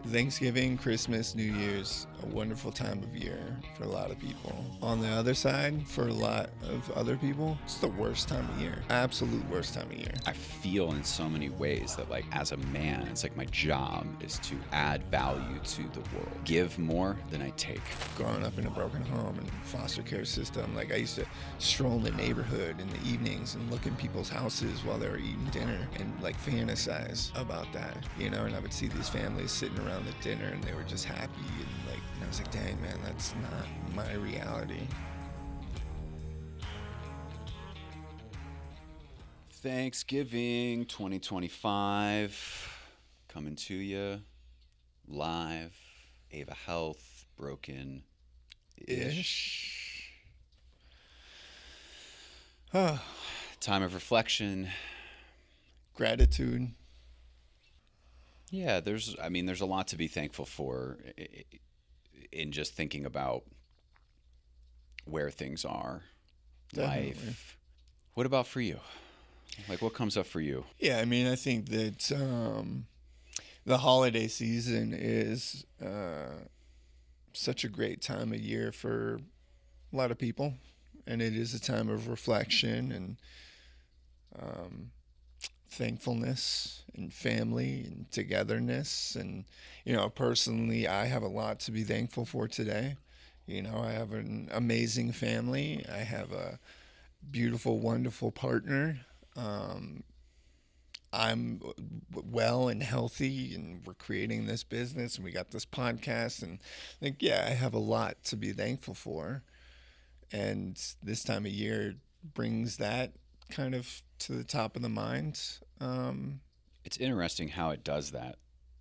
Thanksgiving, Christmas, New Year's, a wonderful time of year for a lot of people. On the other side, for a lot of other people, it's the worst time of year. Absolute worst time of year. I feel in so many ways that, like, as a man, it's like my job is to add value to the world, give more than I take. Growing up in a broken home and foster care system, like I used to stroll in the neighborhood in the evenings and look in people's houses while they were eating dinner and like fantasize about that, you know, and I would see these families sitting around the dinner and they were just happy and I was like, dang man, that's not my reality. Thanksgiving 2025 coming to you live. Ava Health, broken ish. Time of reflection. Gratitude. Yeah, there's a lot to be thankful for in just thinking about where things are, Definitely. life. What about for you? Like, what comes up for you? Yeah, I mean, I think that the holiday season is such a great time of year for a lot of people, and it is a time of reflection and thankfulness and family and togetherness. And, you know, personally, I have a lot to be thankful for today. You know, I have an amazing family. I have a beautiful, wonderful partner. I'm well and healthy, and we're creating this business, and we got this podcast, and I think, yeah, I have a lot to be thankful for. And this time of year brings that kind of to the top of the mind. It's interesting how it does that.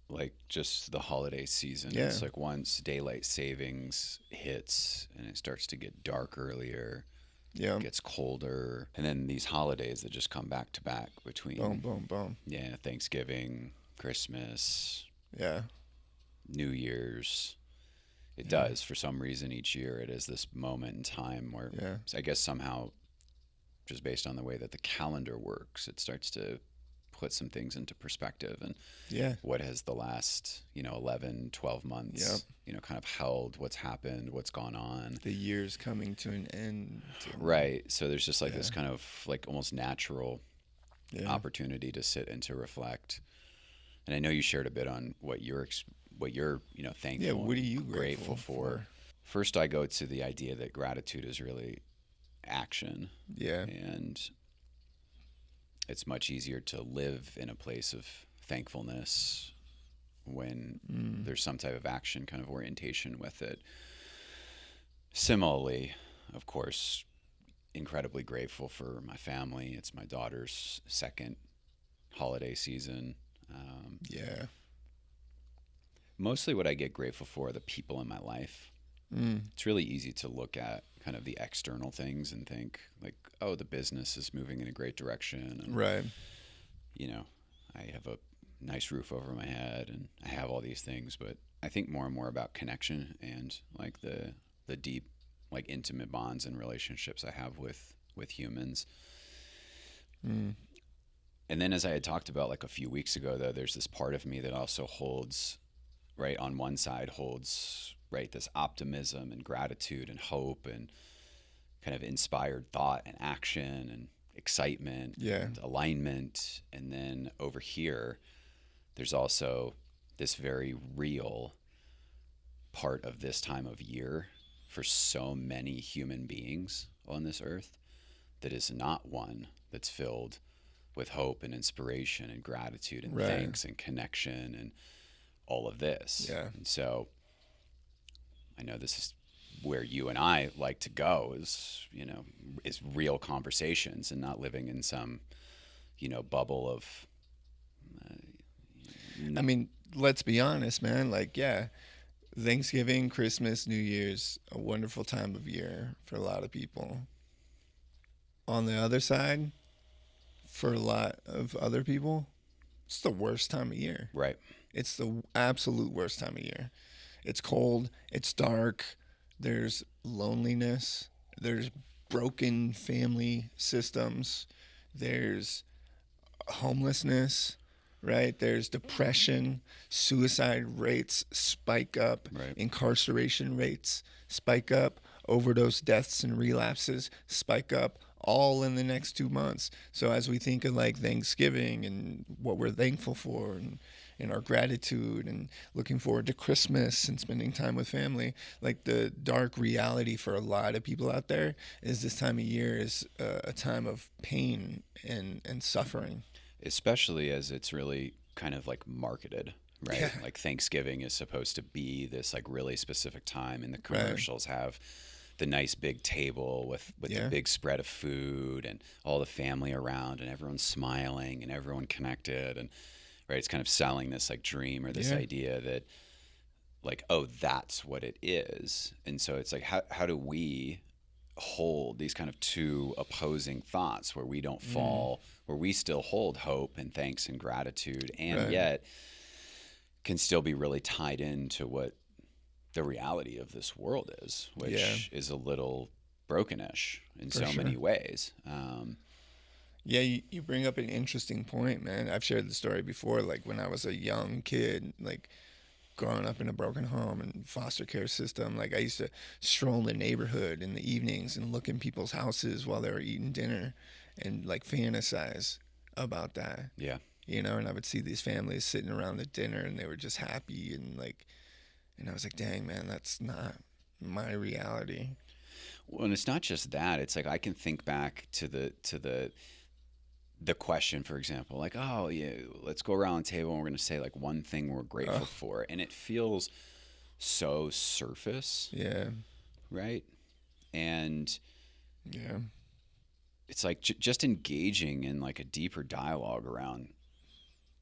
Like, just the holiday season. Yeah. It's like once daylight savings hits and it starts to get dark earlier, Yeah. it gets colder, and then these holidays that just come back to back between Boom, boom, boom. yeah, Thanksgiving, Christmas, Yeah. New Year's. It does, for some reason, each year it is this moment in time where, Yeah. I guess somehow, just based on the way that the calendar works, it starts to put some things into perspective. And Yeah. what has the last 11, 12 months kind of held, what's happened, what's gone on. The year's coming to an end. Right. So there's just like this kind of like almost natural opportunity to sit and to reflect. And I know you shared a bit on what you're thankful. Yeah, what are you grateful for? First, I go to the idea that gratitude is really action. Yeah. And it's much easier to live in a place of thankfulness when there's some type of action kind of orientation with it. Similarly, of course, incredibly grateful for my family. It's my daughter's second holiday season. Yeah. Mostly what I get grateful for are the people in my life. It's really easy to look at kind of the external things and think like, oh, the business is moving in a great direction. And, Right. I have a nice roof over my head and I have all these things, but I think more and more about connection and like the deep, like intimate bonds and relationships I have with humans. And then, as I had talked about like a few weeks ago, though, there's this part of me that also holds, right, on one side holds, right, this optimism and gratitude and hope and kind of inspired thought and action and excitement and alignment. And then over here, there's also this very real part of this time of year for so many human beings on this earth that is not one that's filled with hope and inspiration and gratitude and thanks and connection and all of this. Yeah. And so I know this is where you and I like to go is real conversations and not living in some, bubble of. I mean, let's be honest, man. Like, yeah, Thanksgiving, Christmas, New Year's, a wonderful time of year for a lot of people. On the other side, for a lot of other people, it's the worst time of year. Right. It's the absolute worst time of year. It's cold. It's dark. There's loneliness. There's broken family systems. There's homelessness. right? There's depression, suicide rates spike up, Right. incarceration rates spike up, overdose deaths and relapses spike up, all in the next 2 months. So as we think of like Thanksgiving and what we're thankful for and our gratitude and looking forward to Christmas and spending time with family, like the dark reality for a lot of people out there is this time of year is a time of pain and suffering. Especially as it's really kind of like marketed, right? Yeah. Like Thanksgiving is supposed to be this like really specific time, and the Right. commercials have the nice big table with the Yeah. big spread of food and all the family around and everyone smiling and everyone connected, and right, it's kind of selling this like dream or this Yeah. idea that like, oh, that's what it is. And so it's like, how do we hold these kind of two opposing thoughts where we don't fall, where we still hold hope and thanks and gratitude, and Right. yet can still be really tied into what the reality of this world is, which Yeah. is a little brokenish in For so sure. many ways. Yeah, you bring up an interesting point, man. I've shared the story before, like when I was a young kid, like growing up in a broken home and foster care system. Like I used to stroll the neighborhood in the evenings and look in people's houses while they were eating dinner and like fantasize about that, Yeah. and I would see these families sitting around the dinner and they were just happy and like, and I was like, dang, man, that's not my reality. Well, and it's not just that. It's like I can think back to the question, for example, like, oh, yeah, let's go around the table and we're going to say like one thing we're grateful for. And it feels so surface, Yeah. right? And Yeah. it's like just engaging in like a deeper dialogue around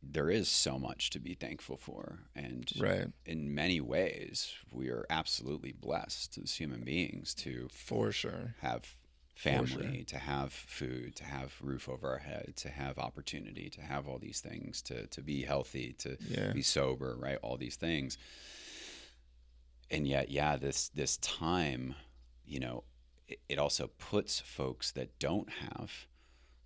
there is so much to be thankful for. And Right. in many ways, we are absolutely blessed as human beings to For sure. have For sure. family, to have food, to have roof over our head, to have opportunity, to have all these things, to be healthy, to Yeah. be sober, right? All these things. And yet, yeah, this time, it also puts folks that don't have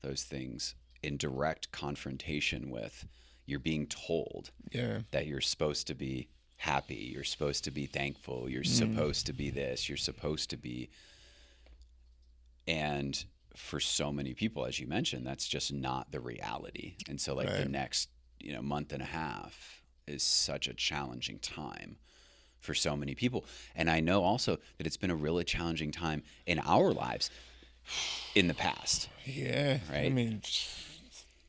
those things in direct confrontation with you're being told Yeah. that you're supposed to be happy, you're supposed to be thankful, you're supposed to be this, you're supposed to be. And for so many people, as you mentioned, that's just not the reality. And so like the Right. next, month and a half is such a challenging time for so many people. And I know also that it's been a really challenging time in our lives in the past, Yeah. I right? mean,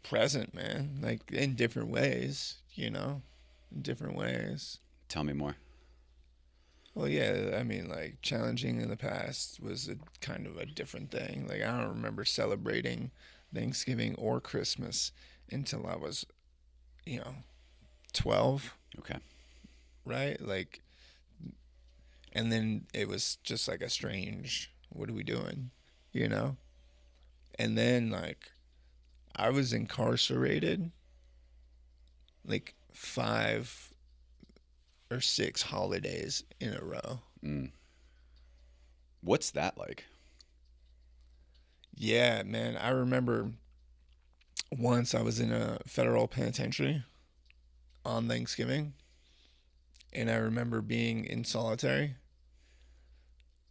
present, man. Like in different ways, in different ways. Tell me more. Well, yeah, I mean, like challenging in the past was a kind of a different thing. Like I don't remember celebrating Thanksgiving or Christmas until I was, you know, 12, Okay. right? Like, and then it was just like a strange, what are we doing? You know? And then like I was incarcerated like 5 or 6 holidays in a row. Mm. What's that like? Yeah, man. I remember once I was in a federal penitentiary on Thanksgiving, and I remember being in solitary,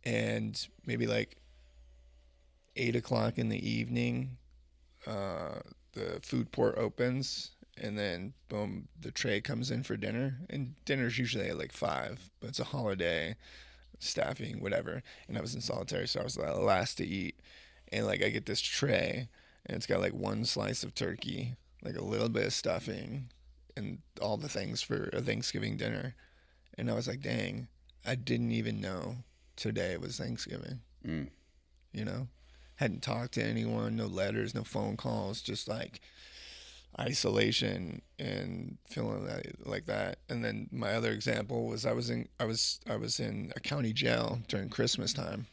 and maybe like 8 o'clock in the evening, uh, the food port opens, and then boom, the tray comes in for dinner, and dinner's usually at like 5, but it's a holiday, staffing, whatever, and I was in solitary, so I was the last to eat, and like I get this tray, and it's got like one slice of turkey, like a little bit of stuffing, and all the things for a Thanksgiving dinner, and I was like, dang, I didn't even know today was Thanksgiving. Mm. You know, hadn't talked to anyone, no letters, no phone calls, just like isolation and feeling like that. And then my other example was I was in a county jail during Christmas time,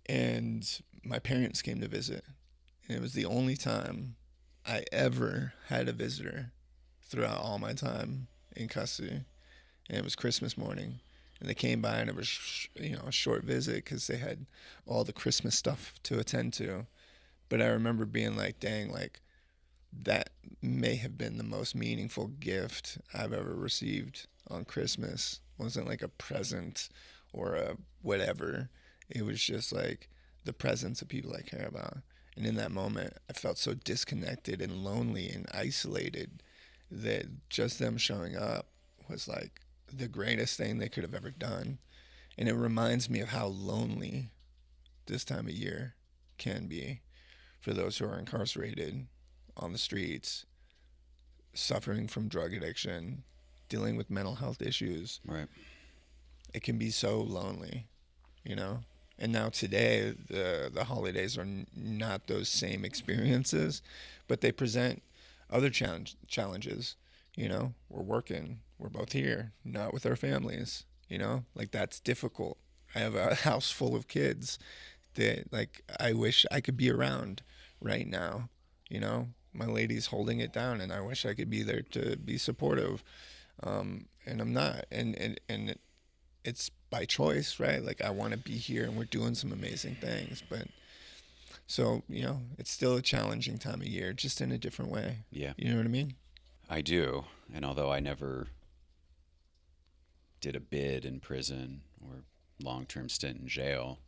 and my parents came to visit, and it was the only time I ever had a visitor throughout all my time in custody, and it was Christmas morning. And they came by, and it was, a short visit because they had all the Christmas stuff to attend to. But I remember being like, dang, like, that may have been the most meaningful gift I've ever received on Christmas. It wasn't like a present or a whatever. It was just like the presence of people I care about. And in that moment, I felt so disconnected and lonely and isolated that just them showing up was like the greatest thing they could have ever done. And it reminds me of how lonely this time of year can be for those who are incarcerated on the streets, suffering from drug addiction, dealing with mental health issues. Right. It can be so lonely, you know? And now today, the holidays are not those same experiences, but they present other challenges. You know, we're working, we're both here, not with our families. You know, like that's difficult. I have a house full of kids that like I wish I could be around right now. You know, my lady's holding it down, and I wish I could be there to be supportive, and I'm not. And it's by choice, right? Like I want to be here, and we're doing some amazing things, but so you know, it's still a challenging time of year, just in a different way. Yeah. You know what I mean? I do. And although I never did a bid in prison or long-term stint in jail,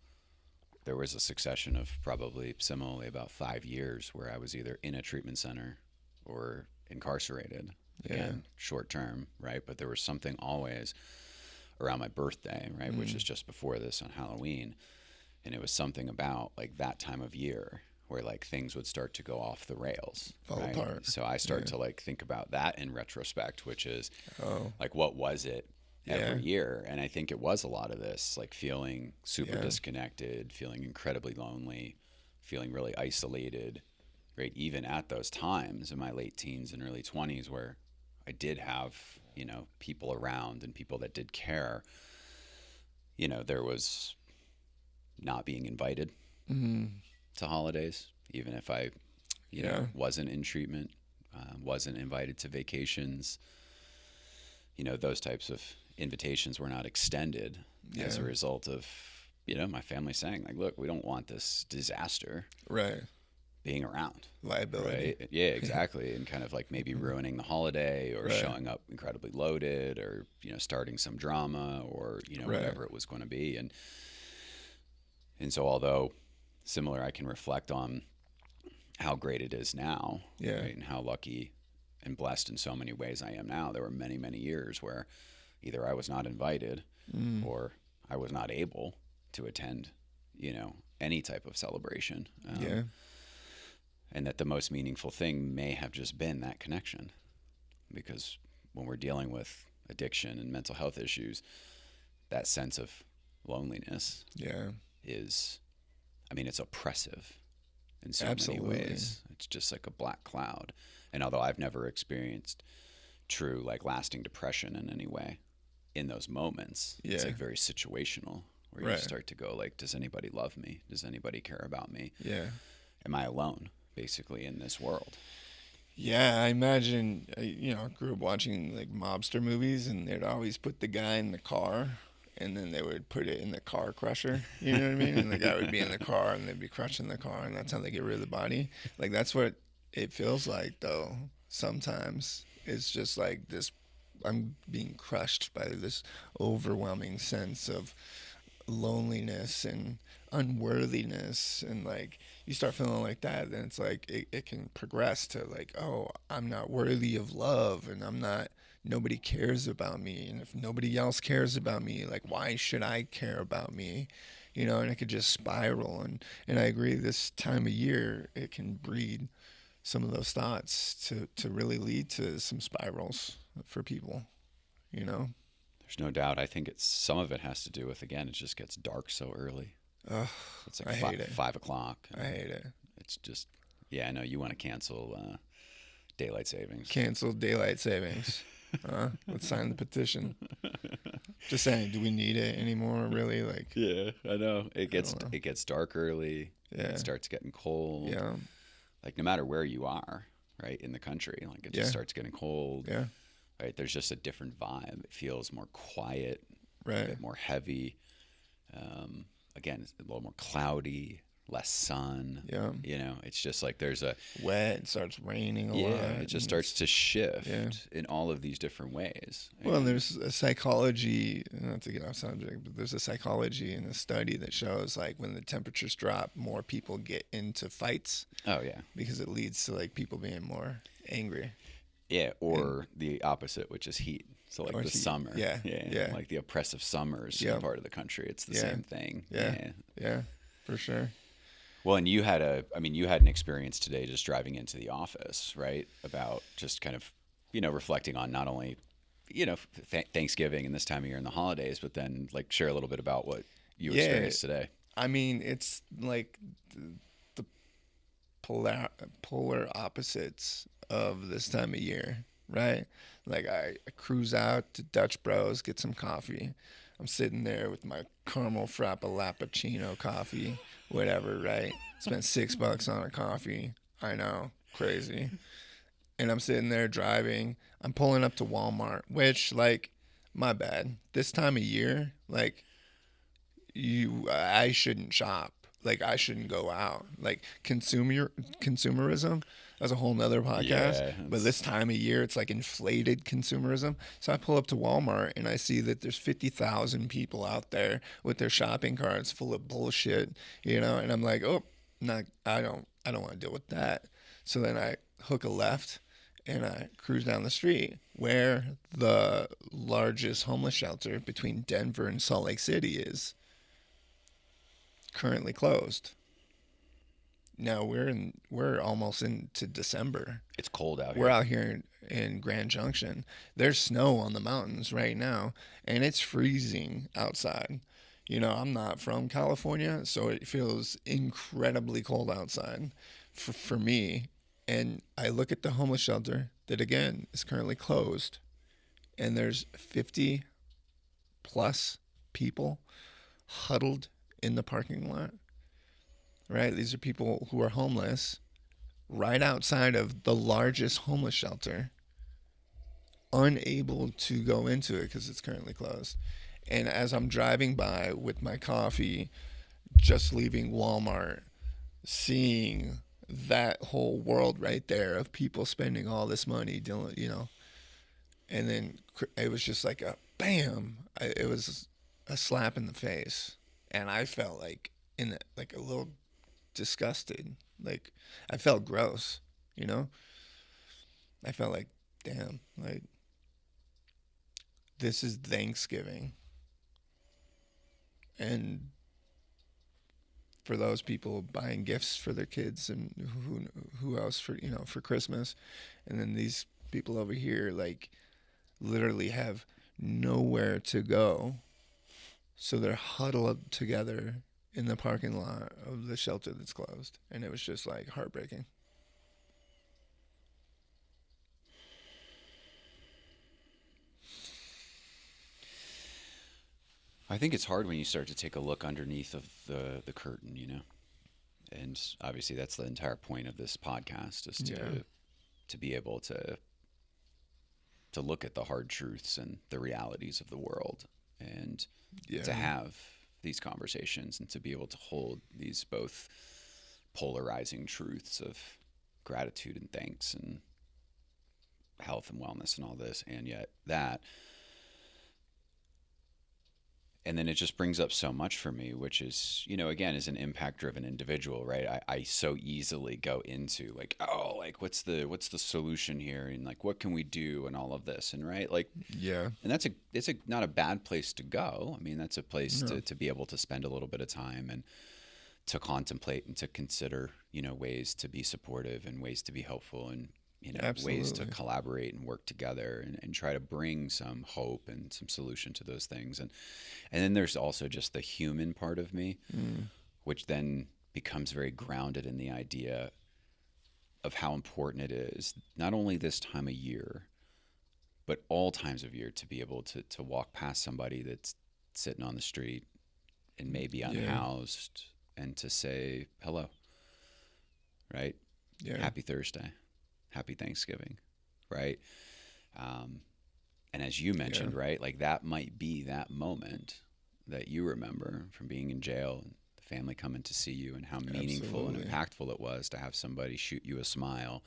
there was a succession of probably similarly about 5 years where I was either in a treatment center or incarcerated. Yeah. Again, short term, right? But there was something always around my birthday, right, which is just before this on Halloween. And it was something about like that time of year where like things would start to go off the rails. Fall right? apart. So I start to like think about that in retrospect, which is Oh, like, what was it every Yeah. year? And I think it was a lot of this, like feeling super Yeah. disconnected, feeling incredibly lonely, feeling really isolated, right? Even at those times in my late teens and early 20s where I did have, you know, people around and people that did care, you know, there was not being invited to holidays, even if I, you Yeah. know, wasn't in treatment, wasn't invited to vacations. You know, those types of invitations were not extended as a Yeah. result of, you know, my family saying like, look, we don't want this disaster Right. being around. Liability. Right. Yeah, exactly. And kind of like maybe ruining the holiday or Right. showing up incredibly loaded or, you know, starting some drama or, you know, Right. whatever it was going to be. And so although similar, I can reflect on how great it is now, Yeah. right? And how lucky and blessed in so many ways I am now. There were many, many years where either I was not invited or I was not able to attend, you know, any type of celebration. Yeah. And that the most meaningful thing may have just been that connection. Because when we're dealing with addiction and mental health issues, that sense of loneliness Yeah. is, I mean, it's oppressive in so Absolutely. many ways. It's just like a black cloud. And although I've never experienced true, like, lasting depression in any way, in those moments, it's Yeah. like very situational where you Right. start to go like, does anybody love me? Does anybody care about me? Yeah. Am I alone, basically, in this world? Yeah, I imagine, you know, I grew up watching like mobster movies, and they'd always put the guy in the car, and then they would put it in the car crusher. You know what I mean? And the guy would be in the car, and they'd be crushing the car, and that's how they get rid of the body. Like that's what it feels like, though. Sometimes it's just like this. I'm being crushed by this overwhelming sense of loneliness and unworthiness, and like you start feeling like that, then it's like it can progress to like, oh, I'm not worthy of love, and nobody cares about me, and if nobody else cares about me, like why should I care about me, you know? And it could just spiral, and I agree, this time of year it can breed some of those thoughts to really lead to some spirals for people, you know. There's no doubt. I think some of it has to do with, again, it just gets dark so early. Ugh, It's I like hate it. 5 o'clock. I hate it. It's just, yeah, I know you want to cancel daylight savings. Cancel daylight savings. Let's sign the petition. Just saying, do we need it anymore? Really? Like, Yeah, I know. It don't know. gets dark early. Yeah. It starts getting cold. yeah, Like no matter where you are, right, in the country, like it just Yeah. starts getting cold. yeah, Right. There's just a different vibe. It feels more quiet, a right, bit more heavy. Again, it's a little more cloudy, less sun. Yeah. You know, it's just like there's a Wet, it starts raining a lot. it just starts to shift Yeah. in all of these different ways. Well, And there's a psychology, not to get off subject, but there's a psychology in a study that shows like when the temperatures drop, more people get into fights oh yeah, because it leads to like people being more angry. yeah, or the opposite, which is heat. So like Or the heat. summer, Yeah. like the oppressive summers in Yeah. part of the country. It's the Yeah. same thing. Yeah. Yeah, for sure. Well, and you had an experience today just driving into the office, right? About just kind of, reflecting on not only, Thanksgiving and this time of year and the holidays, but then like share a little bit about what you experienced today. I mean, it's like the polar opposites of this time of year, right? Like I cruise out to Dutch Bros, get some coffee. I'm sitting there with my caramel frappa lappuccino coffee, whatever, right? Spent $6 on a coffee. I know, crazy. And I'm sitting there driving. I'm pulling up to Walmart, which, like, my bad. This time of year, like, I shouldn't shop. Like, I shouldn't go out. Like, consumerism, that's a whole nother podcast. Yeah, but this time of year, it's like inflated consumerism. So I pull up to Walmart and I see that there's 50,000 people out there with their shopping carts full of bullshit, and I'm like, oh, I don't want to deal with that. So then I hook a left and I cruise down the street where the largest homeless shelter between Denver and Salt Lake City is currently closed. Now we're almost into December. It's cold out We're here. out here in Grand Junction. There's snow on the mountains right now, and it's freezing outside. I'm not from California, so it feels incredibly cold outside for me. And I look at the homeless shelter that, again, is currently closed, and there's 50 plus people huddled in the parking lot. Right? These are people who are homeless right outside of the largest homeless shelter, unable to go into it because it's currently closed. And as I'm driving by with my coffee, just leaving Walmart, seeing that whole world right there of people spending all this money doing, and then it was just like a bam. It was a slap in the face, and I felt like like a little disgusted. Like I felt gross, I felt like, damn, like this is Thanksgiving. And for those people buying gifts for their kids and who else for Christmas, and then these people over here like literally have nowhere to go, so they're huddled together in the parking lot of the shelter that's closed, and it was just like heartbreaking. I think it's hard when you start to take a look underneath of the curtain, and obviously that's the entire point of this podcast is to be able to look at the hard truths and the realities of the world, and to have these conversations and to be able to hold these both polarizing truths of gratitude and thanks and health and wellness and all this, and yet that. And then it just brings up so much for me, which is, again, as an impact-driven individual, right? I so easily go into like, oh, like what's the solution here, and like what can we do, and all of this, and right, like, Yeah. and it's not a bad place to go. I mean, that's a place to be able to spend a little bit of time and to contemplate and to consider, ways to be supportive and ways to be helpful and ways to collaborate and work together and try to bring some hope and some solution to those things. And then there's also just the human part of me, which then becomes very grounded in the idea of how important it is, not only this time of year, but all times of year, to be able to walk past somebody that's sitting on the street and maybe unhoused and to say hello, right? Yeah. Happy Thursday. Happy Thanksgiving, right? And as you mentioned, right, like that might be that moment that you remember from being in jail, the family coming to see you, and how meaningful and impactful it was to have somebody shoot you a smile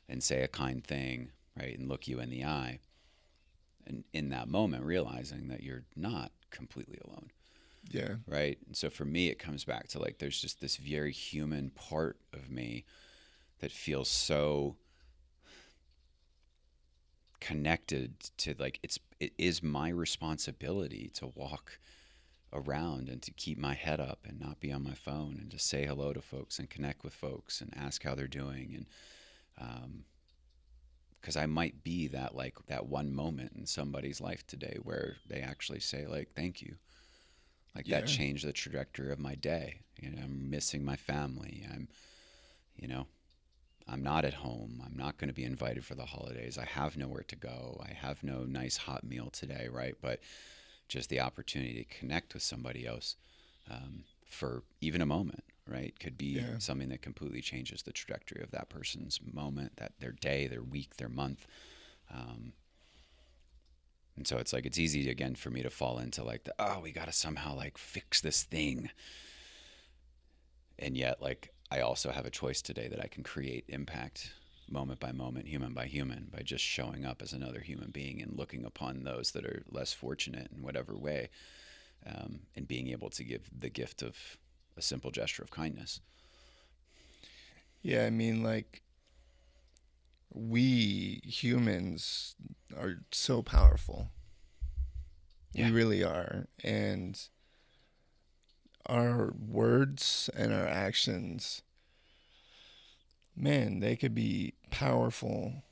and say a kind thing, right, and look you in the eye. And in that moment, realizing that you're not completely alone. Yeah. Right. And so for me, it comes back to like, there's just this very human part of me that feels so connected to, like, it is my responsibility to walk around and to keep my head up and not be on my phone, and to say hello to folks and connect with folks and ask how they're doing. And because I might be that, like, that one moment in somebody's life today where they actually say, like, thank you. Like, that changed the trajectory of my day. You know, I'm missing my family. I'm not at home. I'm not going to be invited for the holidays. I have nowhere to go. I have no nice hot meal today, right? But just the opportunity to connect with somebody else for even a moment, right, could be something that completely changes the trajectory of that person's moment, that their day, their week, their month. And so it's like, it's easy again for me to fall into like we got to somehow like fix this thing. And yet, like, I also have a choice today that I can create impact moment by moment, human by human, by just showing up as another human being and looking upon those that are less fortunate in whatever way, and being able to give the gift of a simple gesture of kindness. Yeah, I mean, like, we humans are so powerful. Yeah. We really are. And our words and our actions, man, they could be powerful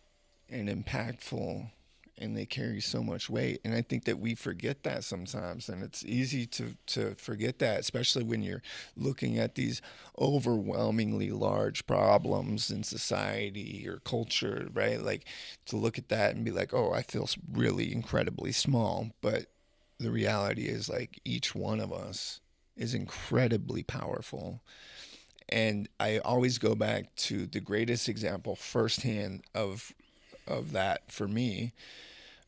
and impactful, and they carry so much weight. And I think that we forget that sometimes, and it's easy to forget that, especially when you're looking at these overwhelmingly large problems in society or culture, right? Like, to look at that and be like, oh, I feel really incredibly small. But the reality is, like, each one of us is incredibly powerful. And I always go back to the greatest example firsthand of that for me.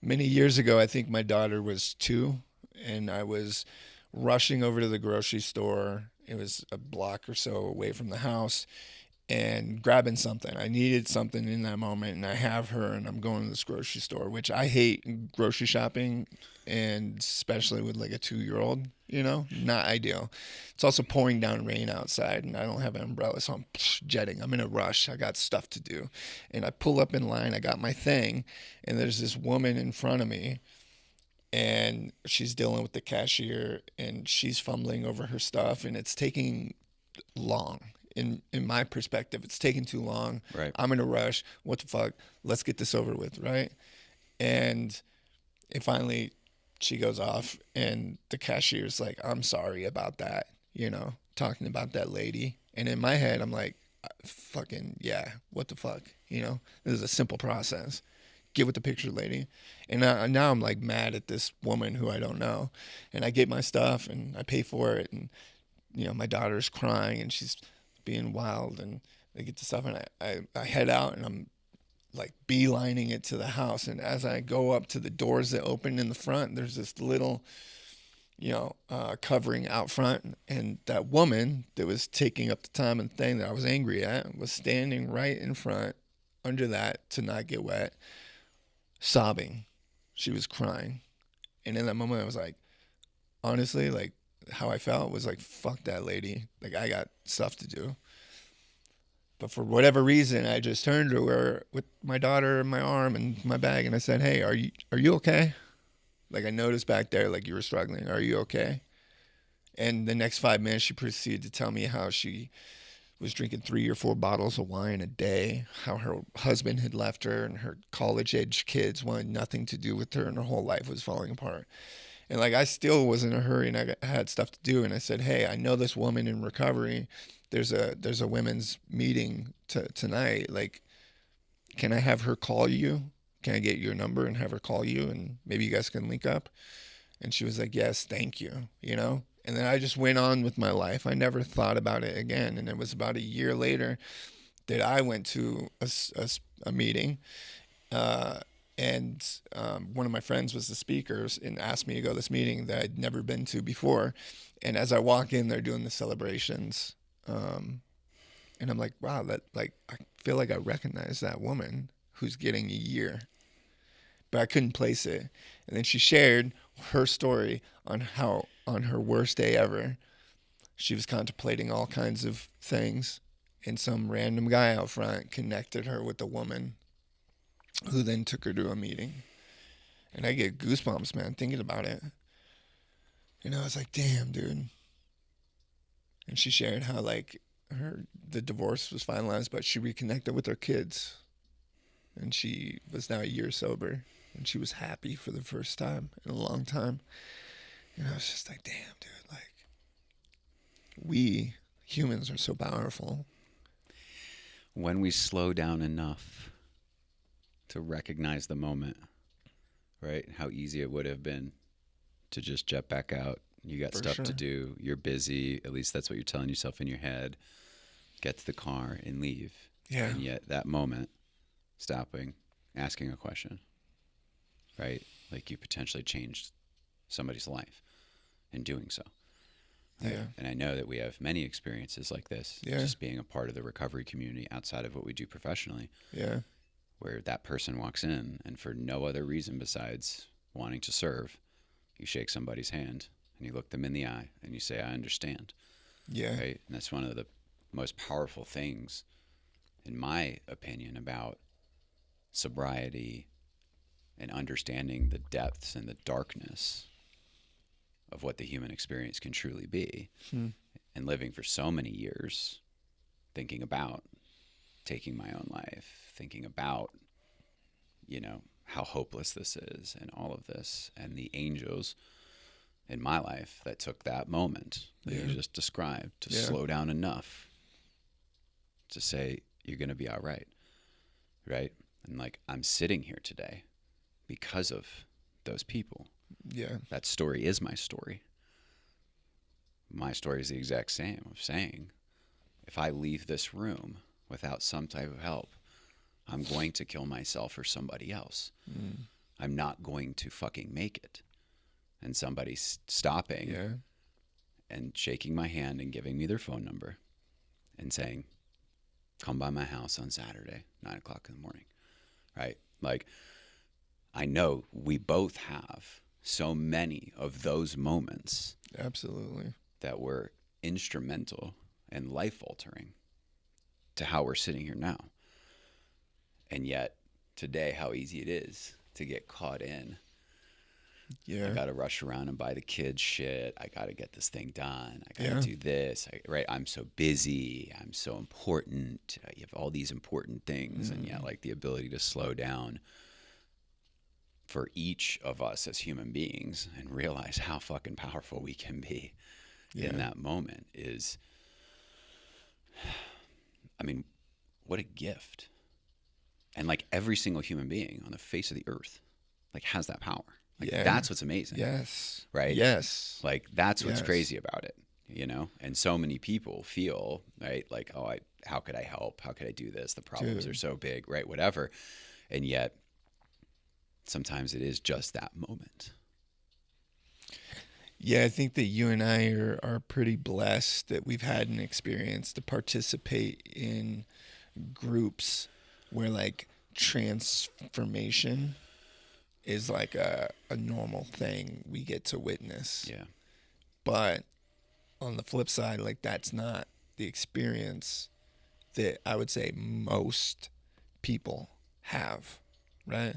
Many years ago, I think my daughter was 2, and I was rushing over to the grocery store. It was a block or so away from the house, and grabbing something. I needed something in that moment, and I have her, and I'm going to this grocery store, which I hate grocery shopping, and especially with like a 2-year-old, not ideal. It's also pouring down rain outside, and I don't have an umbrella, so I'm jetting. I'm in a rush. I got stuff to do. And I pull up in line. I got my thing, and there's this woman in front of me, and she's dealing with the cashier, and she's fumbling over her stuff, and it's taking long. In my perspective, it's taking too long. Right. I'm in a rush. What the fuck? Let's get this over with, right? And finally, she goes off, and the cashier's like, I'm sorry about that, talking about that lady. And in my head, I'm like, fucking, yeah, what the fuck? This is a simple process. Get with the picture, lady. And now I'm like mad at this woman who I don't know. And I get my stuff, and I pay for it. And, my daughter's crying, and she's being wild, and I get the stuff, and I head out, and I'm like beelining it to the house. And as I go up to the doors that open in the front, there's this little, covering out front. And that woman that was taking up the time and thing that I was angry at was standing right in front under that to not get wet, sobbing. She was crying. And in that moment, I was like, honestly, like, how I felt was like, fuck that lady. Like, I got stuff to do. But for whatever reason, I just turned to her with my daughter in my arm and my bag, and I said, hey, are you okay? Like, I noticed back there, like, you were struggling. Are you okay? And the next 5 minutes, she proceeded to tell me how she was drinking 3 or 4 bottles of wine a day, how her husband had left her, and her college-age kids wanted nothing to do with her, and her whole life was falling apart. And, like, I still was in a hurry, and I had stuff to do. And I said, hey, I know this woman in recovery. There's a women's meeting tonight. Like, can I have her call you? Can I get your number and have her call you, and maybe you guys can link up? And she was like, yes, thank you, And then I just went on with my life. I never thought about it again. And it was about a year later that I went to a meeting, And one of my friends was the speakers and asked me to go to this meeting that I'd never been to before. And as I walk in, they're doing the celebrations. And I'm like, wow, that like I feel like I recognize that woman who's getting a year, but I couldn't place it. And then she shared her story on how on her worst day ever, she was contemplating all kinds of things, and some random guy out front connected her with a woman who then took her to a meeting. And I get goosebumps, man, thinking about it. You know, it's like, damn, dude. And she shared how like the divorce was finalized, but she reconnected with her kids, and she was now a year sober, and she was happy for the first time in a long time. And I was just like, damn, dude, like we humans are so powerful. When we slow down enough to recognize the moment, right? How easy it would have been to just jet back out. You got stuff to do. You're busy. At least that's what you're telling yourself in your head. Get to the car and leave. Yeah. And yet that moment, stopping, asking a question, right? Like you potentially changed somebody's life in doing so. Right? Yeah. And I know that we have many experiences like this, just being a part of the recovery community outside of what we do professionally. Yeah. Where that person walks in and for no other reason besides wanting to serve, you shake somebody's hand and you look them in the eye and you say, I understand. Yeah. Right? And that's one of the most powerful things, in my opinion, about sobriety and understanding the depths and the darkness of what the human experience can truly be. And living for so many years thinking about taking my own life, thinking about, you know, how hopeless this is and all of this, and the angels in my life that took that moment that you just described to slow down enough to say, you're going to be all right. Right? And like, I'm sitting here today because of those people. Yeah. That story is my story. My story is the exact same of saying, if I leave this room without some type of help, I'm going to kill myself or somebody else. I'm not going to fucking make it. And somebody stopping and shaking my hand and giving me their phone number and saying, come by my house on Saturday, 9:00 in the morning. Right? Like, I know we both have so many of those moments. Absolutely. That were instrumental and life-altering to how we're sitting here now. And yet, today, how easy it is to get caught in. Yeah. I got to rush around and buy the kids shit. I got to get this thing done. I got to do this. Right? I'm so busy. I'm so important. You have all these important things. And yet, like, the ability to slow down for each of us as human beings and realize how fucking powerful we can be in that moment is, I mean, what a gift. And like every single human being on the face of the earth, like has that power. Like that's what's amazing. Yes. Right? Yes. Like that's what's crazy about it, you know? And so many people feel, right? Like, oh, how could I help? How could I do this? The problems are so big, right? Whatever. And yet sometimes it is just that moment. Yeah, I think that you and I are pretty blessed that we've had an experience to participate in groups where like transformation is like a normal thing we get to witness. Yeah. But on the flip side, like that's not the experience that I would say most people have, right?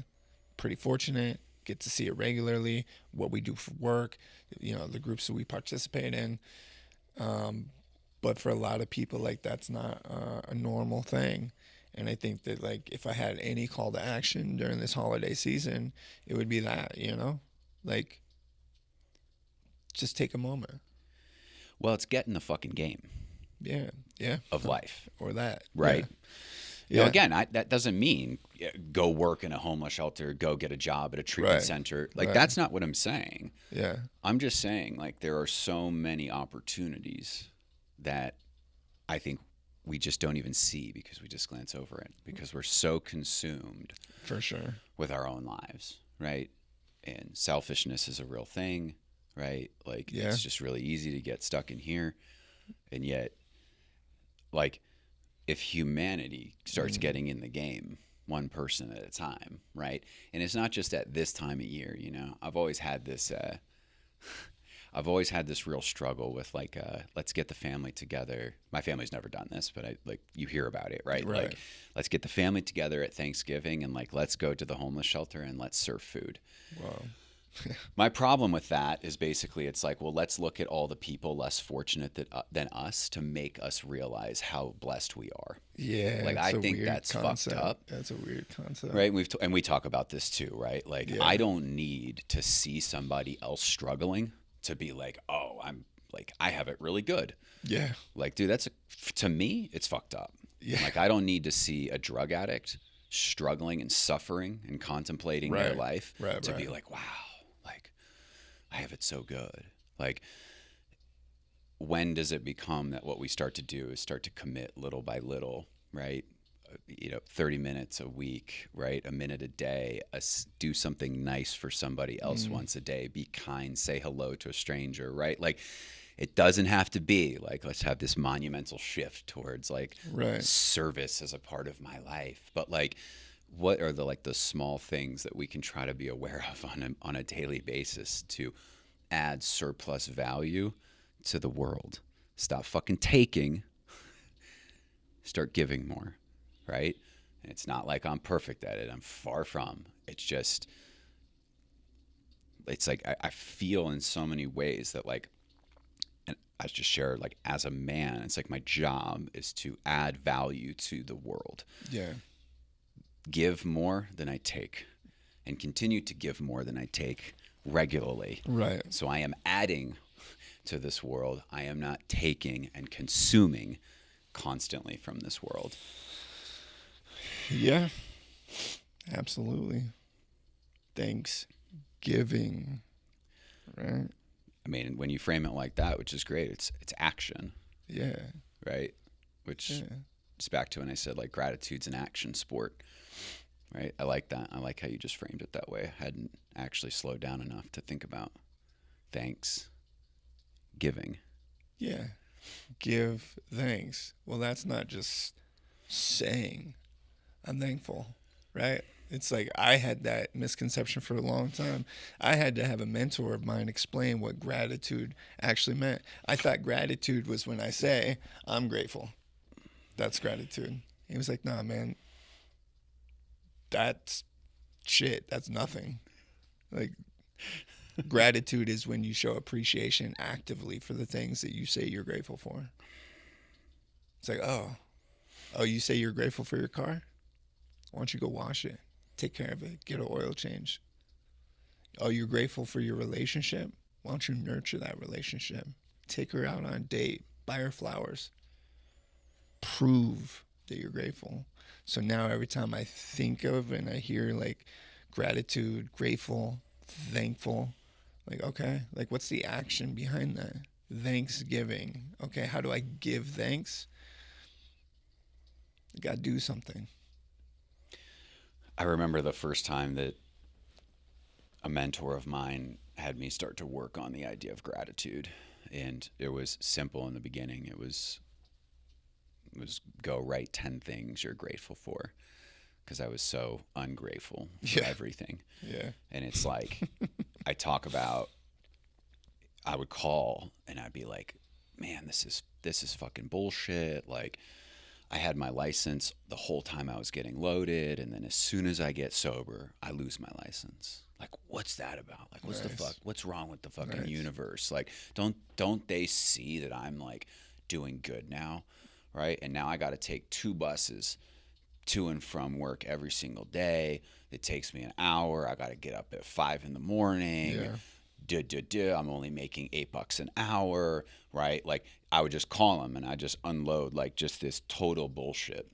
Pretty fortunate, get to see it regularly, what we do for work, you know, the groups that we participate in. But for a lot of people, like that's not a normal thing. And I think that like if I had any call to action during this holiday season, it would be that, you know, like just take a moment. Well, it's getting the fucking game. Yeah. Yeah. Of life. Or that. Right. Yeah. Now, again, that doesn't mean go work in a homeless shelter, go get a job at a treatment center. Like, that's not what I'm saying. Yeah. I'm just saying, like, there are so many opportunities that I think we just don't even see because we just glance over it because we're so consumed For sure. with our own lives, right? And selfishness is a real thing, right? Like Yeah. it's just really easy to get stuck in here. And yet, like, if humanity starts getting in the game, one person at a time, right? And it's not just at this time of year, you know. I've always had this real struggle with like let's get the family together. My family's never done this, but you hear about it, right? Right. Like let's get the family together at Thanksgiving and like let's go to the homeless shelter and let's serve food. Wow. My problem with that is basically it's like, well, let's look at all the people less fortunate than us to make us realize how blessed we are. Yeah. Like, it's I a think weird that's concept. fucked up. That's a weird concept. Right. And we talk about this too, right? Like, Yeah. I don't need to see somebody else struggling to be like, oh, I have it really good. Yeah. Like, dude, to me, it's fucked up. Yeah. Like, I don't need to see a drug addict struggling and suffering and contemplating their life to be like, wow, like, I have it so good. Like, when does it become that what we start to do is start to commit little by little, right? 30 minutes a week, right? A minute a day, do something nice for somebody else once a day, be kind, say hello to a stranger, right? Like, it doesn't have to be like, let's have this monumental shift towards like service as a part of my life. But like, what are the small things that we can try to be aware of on a daily basis to add surplus value to the world? Stop fucking taking, start giving more. Right? And it's not like I'm perfect at it. I'm far from. It's just, it's like I feel in so many ways that like, and I just share like as a man, it's like my job is to add value to the world. Yeah. Give more than I take and continue to give more than I take regularly. Right. So I am adding to this world. I am not taking and consuming constantly from this world. Yeah, absolutely. Thanksgiving, right? I mean, when you frame it like that, which is great, it's action. Yeah. Right? Which it's back to when I said like gratitude's an action sport. Right? I like that. I like how you just framed it that way. I hadn't actually slowed down enough to think about thanks, giving. Yeah. Give thanks. Well, that's not just saying I'm thankful, right? It's like I had that misconception for a long time. I had to have a mentor of mine explain what gratitude actually meant. I thought gratitude was when I say, I'm grateful. That's gratitude. He was like, nah, man, that's shit. That's nothing. Like, gratitude is when you show appreciation actively for the things that you say you're grateful for. It's like, oh, you say you're grateful for your car? Why don't you go wash it? Take care of it. Get an oil change. Oh, you're grateful for your relationship? Why don't you nurture that relationship? Take her out on a date. Buy her flowers. Prove that you're grateful. So now every time I think of and I hear like gratitude, grateful, thankful, like, okay, like what's the action behind that? Thanksgiving. Okay, how do I give thanks? I gotta do something. I remember the first time that a mentor of mine had me start to work on the idea of gratitude. And it was simple in the beginning. It was go write 10 things you're grateful for, because I was so ungrateful for everything. Yeah. And it's like, I would call and I'd be like, man, this is fucking bullshit. Like, I had my license the whole time I was getting loaded, and then as soon as I get sober, I lose my license. Like, what's that about? Like, what's the fuck? What's wrong with the fucking universe? Like, don't they see that I'm like doing good now, right? And now I got to take 2 buses to and from work every single day. It takes me an hour. I got to get up at 5 in the morning. I'm only making $8 an hour, right? Like, I would just call him and I just unload like just this total bullshit,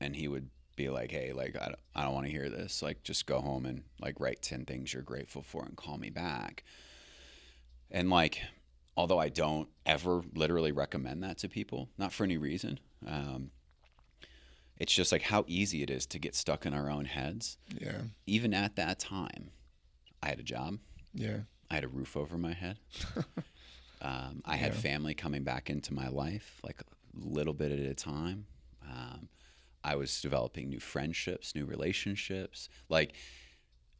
and he would be like, hey, like, I don't want to hear this. Like, just go home and like write 10 things you're grateful for and call me back. And like, although I don't ever literally recommend that to people, not for any reason. It's just like how easy it is to get stuck in our own heads. Yeah. Even at that time, I had a job. Yeah. I had a roof over my head. I had family coming back into my life, like a little bit at a time. I was developing new friendships, new relationships. Like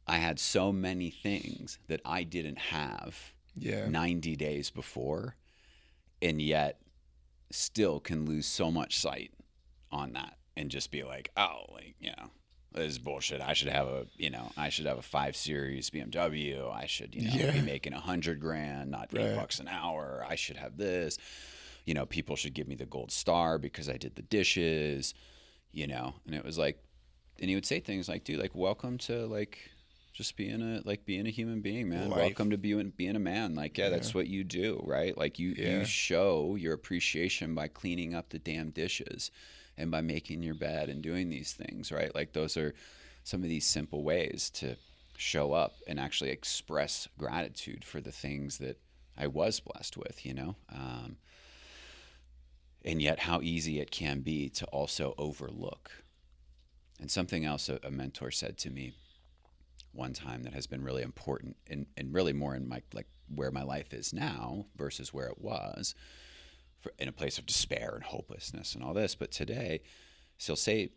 I had so many things that I didn't have 90 days before, and yet still can lose so much sight on that and just be like, oh, like, this is bullshit. I should have a 5 Series BMW. I should, be making $100,000, not $8 an hour. I should have this. People should give me the gold star because I did the dishes, and it was like, and he would say things like, dude, like, welcome to like just being a human being, man. Life. Welcome to being a man. Like, that's what you do, right? Like you show your appreciation by cleaning up the damn dishes and by making your bed and doing these things, right? Like those are some of these simple ways to show up and actually express gratitude for the things that I was blessed with, and yet how easy it can be to also overlook. And something else a mentor said to me one time that has been really important and really more in my, like where my life is now versus where it was, in a place of despair and hopelessness and all this. But today, he'll say,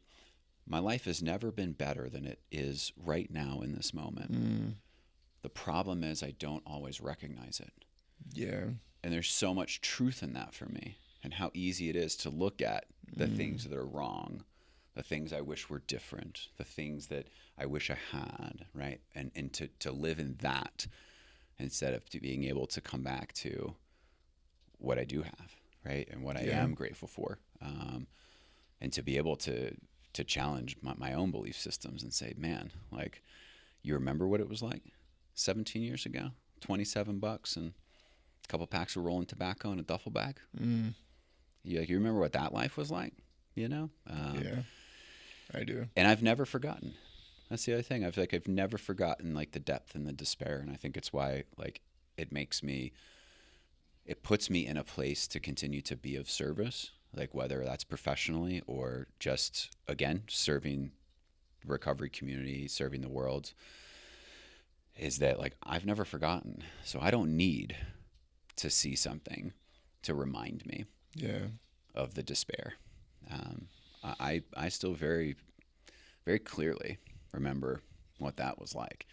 my life has never been better than it is right now in this moment. The problem is I don't always recognize it. Yeah. And there's so much truth in that for me, and how easy it is to look at the things that are wrong, the things I wish were different, the things that I wish I had, right? And to live in that instead of being able to come back to what I do have, right? And what I am grateful for. And to be able to challenge my own belief systems and say, man, like, you remember what it was like 17 years ago? $27 and a couple packs of rolling tobacco in a duffel bag. You remember what that life was like, Yeah, I do. And I've never forgotten. That's the other thing. I've never forgotten like the depth and the despair. And I think it's why like it puts me in a place to continue to be of service, like whether that's professionally or just, again, serving the recovery community, serving the world, is that like I've never forgotten. So I don't need to see something to remind me of the despair. I still very, very clearly remember what that was like.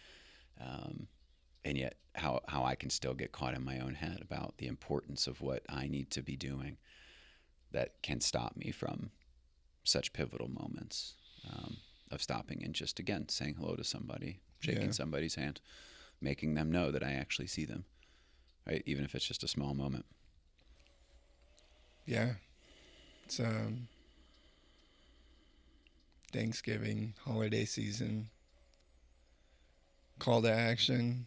And yet how I can still get caught in my own head about the importance of what I need to be doing that can stop me from such pivotal moments, of stopping and just, again, saying hello to somebody, shaking somebody's hand, making them know that I actually see them, right? Even if it's just a small moment. Yeah. It's Thanksgiving, holiday season, call to action.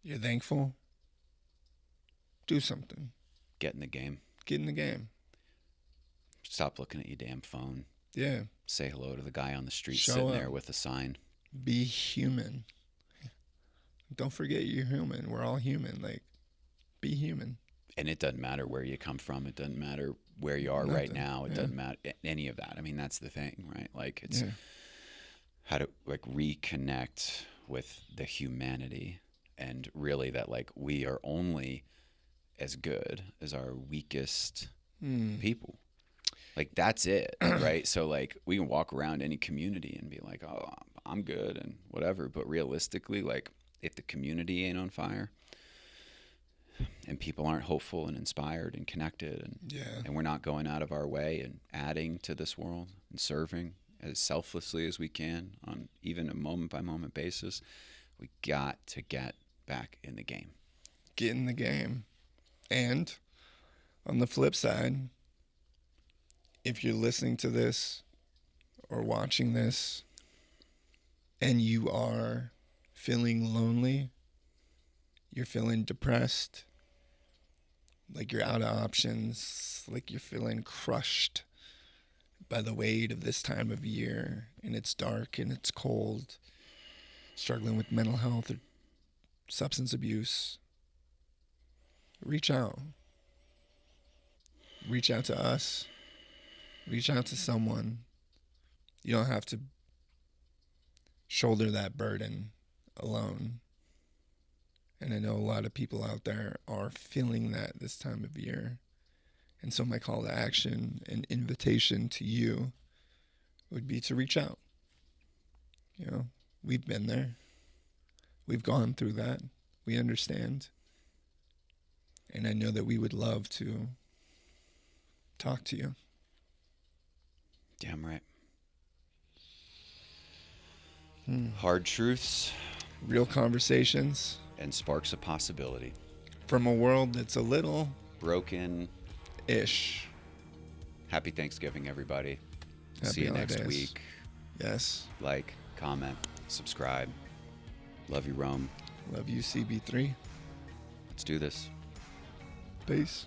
You're thankful. Do something. Get in the game. Get in the game. Stop looking at your damn phone. Yeah. Say hello to the guy on the street Show sitting up. there with a sign. Be human. Don't forget you're human. We're all human. Like, be human. And it doesn't matter where you come from. It doesn't matter where you are right now. It doesn't matter any of that. I mean, that's the thing, right? Like, it's how to like reconnect with the humanity, and really that like we are only as good as our weakest people. Like, that's it, right? So like we can walk around any community and be like, oh, I'm good and whatever. But realistically, like if the community ain't on fire and people aren't hopeful and inspired and connected and we're not going out of our way and adding to this world and serving as selflessly as we can on even a moment by moment basis, we got to get back in the game. Get in the game. And on the flip side, if you're listening to this or watching this and you are feeling lonely, you're feeling depressed, like you're out of options, like you're feeling crushed by the weight of this time of year, and it's dark and it's cold, struggling with mental health or substance abuse, reach out. Reach out to us. Reach out to someone. You don't have to shoulder that burden alone. And I know a lot of people out there are feeling that this time of year. And so my call to action and invitation to you would be to reach out. You know, we've been there. We've gone through that. We understand. And I know that we would love to talk to you. Damn right. Hard truths. Real conversations. And sparks of possibility. From a world that's a little broken-ish. Happy Thanksgiving, everybody. Happy See you holidays. next week. Yes. Like, comment, subscribe. Love you, Rome. Love you, CB3. Let's do this. Peace.